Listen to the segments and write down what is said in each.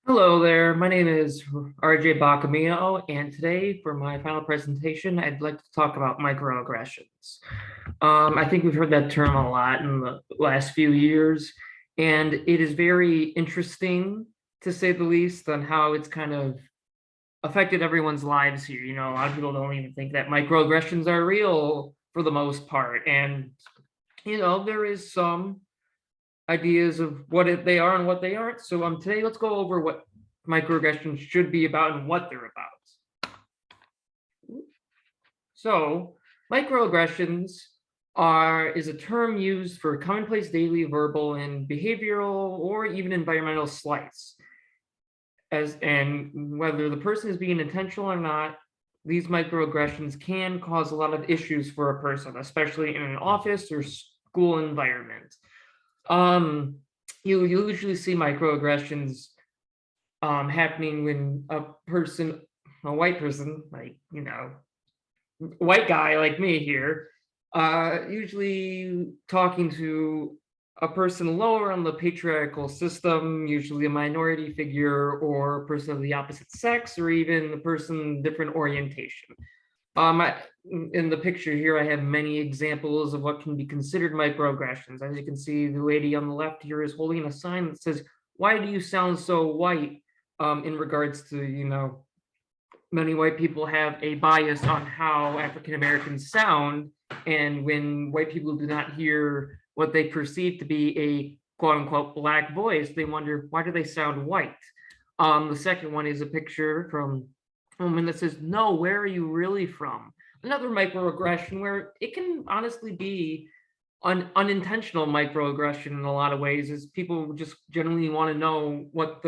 Hello there, my name is RJ Bacamino, and today for my final presentation, I'd like to talk about microaggressions. I think we've heard that term a lot in the last few years, and it is very interesting, to say the least, on how it's kind of affected everyone's lives here. You know, a lot of people don't even think that microaggressions are real for the most part, and, there is some ideas of they are and what they aren't. So today let's go over what microaggressions should be about and what they're about. So microaggressions is a term used for commonplace daily verbal and behavioral or even environmental slights. And whether the person is being intentional or not, these microaggressions can cause a lot of issues for a person, especially in an office or school environment. You usually see microaggressions happening when a white person, like, white guy like me here, usually talking to a person lower on the patriarchal system, usually a minority figure or a person of the opposite sex, or even a person different orientation. In the picture here, I have many examples of what can be considered microaggressions. As you can see, the lady on the left here is holding a sign that says, "Why do you sound so white?" In regards to, many white people have a bias on how African Americans sound. And when white people do not hear what they perceive to be a quote unquote black voice, they wonder, why do they sound white? The second one is a picture from a woman that says, "No, where are you really from?" Another microaggression where it can honestly be an unintentional microaggression in a lot of ways, is people just generally want to know what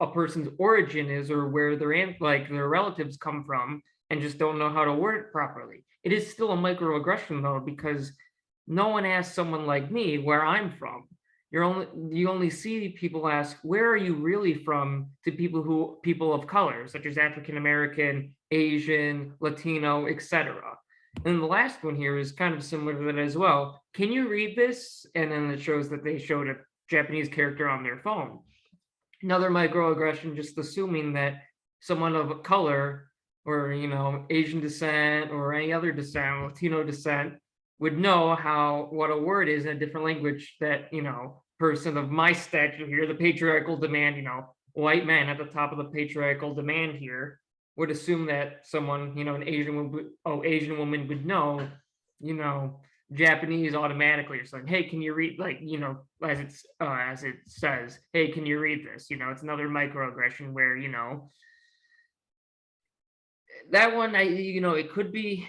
a person's origin is, or where their relatives come from, and just don't know how to word it properly. It is still a microaggression though, because no one asks someone like me where I'm from. You only see people ask, "Where are you really from?" to people of color, such as African American, Asian, Latino, etc. And the last one here is kind of similar to that as well. "Can you read this?" And then it shows that they showed a Japanese character on their phone. Another microaggression, just assuming that someone of color, or Asian descent or any other descent, Latino descent, would know what a word is in a different language. That person of my stature here, the patriarchal demand, white man at the top of the patriarchal demand here, would assume that someone, an Asian woman would know, Japanese automatically, or something. "Hey, can you read," like, as it says, "Hey, can you read this?" It's another microaggression where, that one, it could be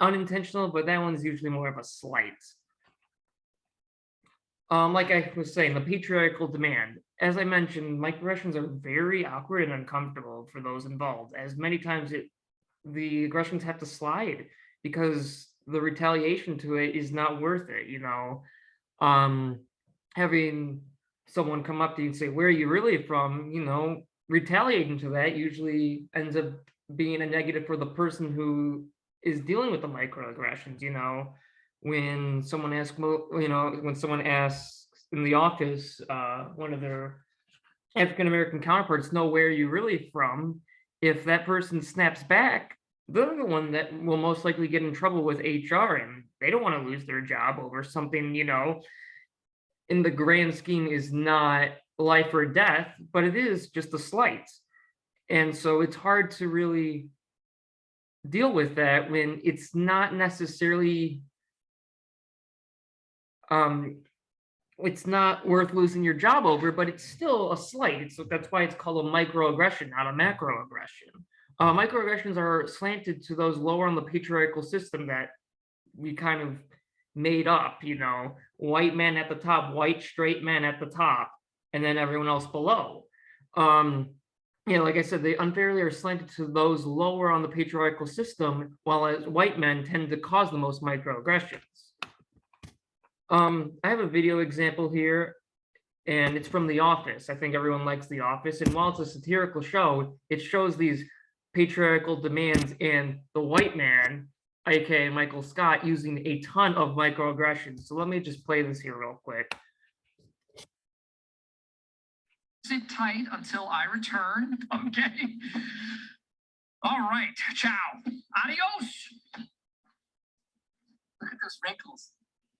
unintentional, but that one's usually more of a slight. Like I was saying, the patriarchal demand. As I mentioned, microaggressions are very awkward and uncomfortable for those involved, as many times the aggressions have to slide because the retaliation to it is not worth it. Having someone come up to you and say, "Where are you really from?" Retaliating to that usually ends up being a negative for the person who is dealing with the microaggressions. When someone asks in the office, one of their African American counterparts, "Know where you really from?" If that person snaps back, they're the one that will most likely get in trouble with HR, and they don't want to lose their job over something, in the grand scheme is not life or death, but it is just a slight. And so it's hard to really deal with that when it's not necessarily it's not worth losing your job over, but it's still a slight. That's why it's called a microaggression, not a macroaggression. Microaggressions are slanted to those lower on the patriarchal system that we kind of made up, white man at the top, white straight man at the top, and then everyone else below. Like I said, they unfairly are slanted to those lower on the patriarchal system, while as white men tend to cause the most microaggressions. I have a video example here, and it's from The Office. I think everyone likes The Office, and while it's a satirical show, it shows these patriarchal demands and the white man, aka Michael Scott, using a ton of microaggressions. So let me just play this here real quick. Sit tight until I return, okay? All right, ciao. Adios. Look at those wrinkles.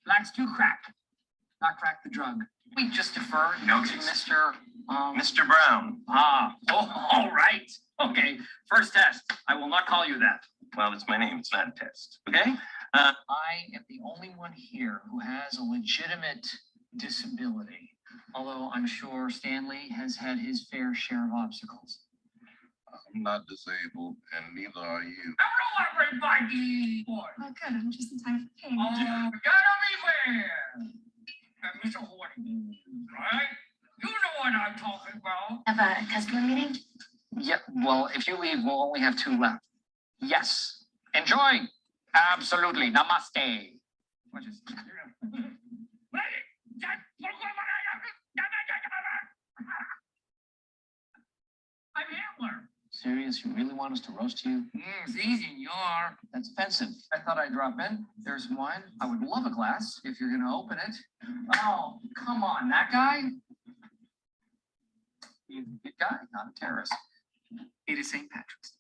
Blacks do crack, not crack the drug. We just defer to Mr. Mr. Brown. All right. Okay, first test. I will not call you that. Well, it's my name. It's not a test. Okay? I am the only one here who has a legitimate disability. Although I'm sure Stanley has had his fair share of obstacles. I'm not disabled, and neither are you. Hello, everybody! Oh, good. I'm just in time for cake. Oh, gotta beware! Mr. Horning, right? You know what I'm talking about. Have a customer meeting? Yeah, well, if you leave, we'll only have 2 left. Yes. Enjoy. Absolutely. Namaste. What is I'm Hitler. Serious? You really want us to roast you? It's easy, you are. That's offensive. I thought I'd drop in. There's wine. I would love a glass if you're gonna open it. Oh, come on, that guy? He's a good guy, not a terrorist. It is St. Patrick's.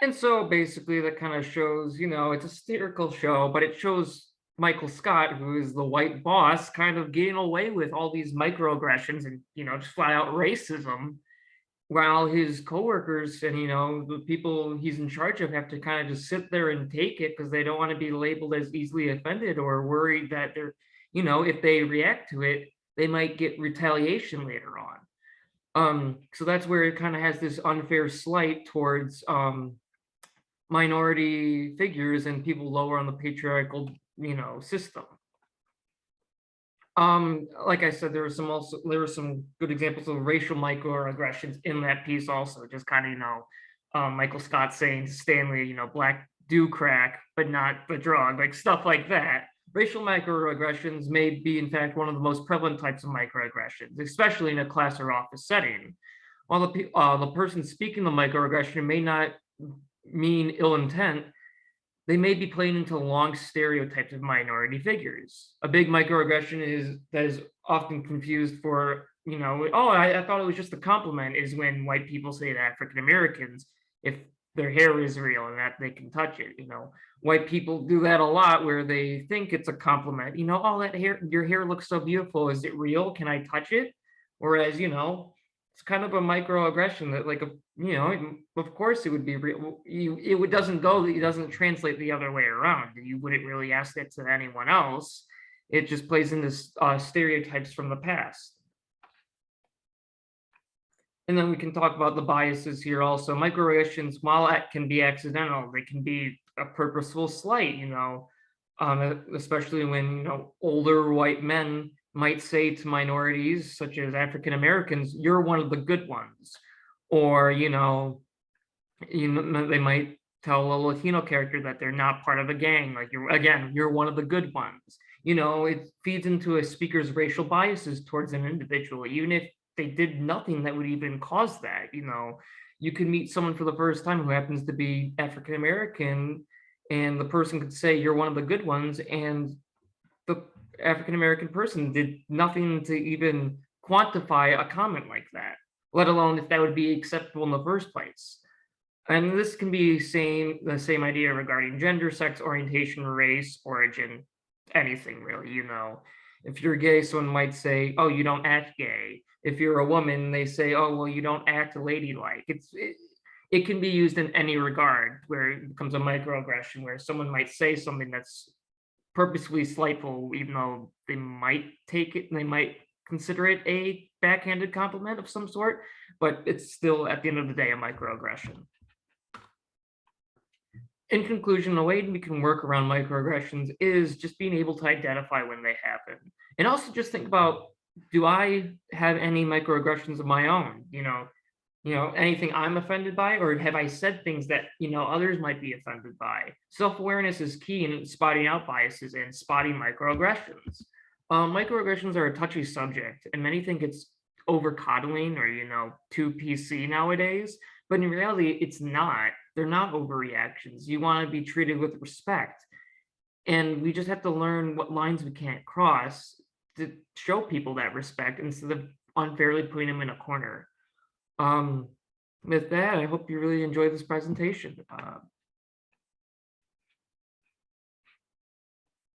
And so basically that kind of shows, it's a satirical show, but it shows Michael Scott, who is the white boss, kind of getting away with all these microaggressions and, just flat out racism, while his coworkers and, the people he's in charge of have to kind of just sit there and take it because they don't want to be labeled as easily offended or worried that they're, if they react to it, they might get retaliation later on. So that's where it kind of has this unfair slight towards minority figures and people lower on the patriarchal, system. Like I said, there were some good examples of racial microaggressions in that piece also, just kind of, Michael Scott saying to Stanley, black do crack, but not the drug, like stuff like that. Racial microaggressions may be, in fact, one of the most prevalent types of microaggressions, especially in a class or office setting. While the person speaking the microaggression may not mean ill intent, they may be playing into long stereotypes of minority figures. A big microaggression that is often confused for, I thought it was just a compliment, is when white people say to African Americans, if their hair is real and that they can touch it. White people do that a lot where they think it's a compliment. Oh, that hair, your hair looks so beautiful. Is it real? Can I touch it? Whereas, it's kind of a microaggression that, like, of course it would be real. It doesn't translate the other way around. You wouldn't really ask that to anyone else. It just plays into stereotypes from the past. And then we can talk about the biases here also. Microaggressions, while it can be accidental, they can be a purposeful slight, especially when, older white men might say to minorities such as African Americans, you're one of the good ones. Or, they might tell a Latino character that they're not part of a gang, like you're one of the good ones. It feeds into a speaker's racial biases towards an individual, even if they did nothing that would even cause that. You could meet someone for the first time who happens to be African American, and the person could say you're one of the good ones, and the African American person did nothing to even quantify a comment like that, let alone if that would be acceptable in the first place. And this can be the same idea regarding gender, sex, orientation, race, origin, anything really. If you're gay, someone might say, oh, you don't act gay. If you're a woman, they say, oh, well, you don't act ladylike. It can be used in any regard where it becomes a microaggression, where someone might say something that's purposefully slightful, even though they might take it and they might consider it a backhanded compliment of some sort, but it's still, at the end of the day, a microaggression. In conclusion, the way we can work around microaggressions is just being able to identify when they happen. And also just think about, do I have any microaggressions of my own? Anything I'm offended by, or have I said things that, others might be offended by? Self-awareness is key in spotting out biases and spotting microaggressions. Microaggressions are a touchy subject, and many think it's over coddling or, too PC nowadays, but in reality, it's not. They're not overreactions. You want to be treated with respect. And we just have to learn what lines we can't cross to show people that respect instead of unfairly putting him in a corner. With that, I hope you really enjoy this presentation.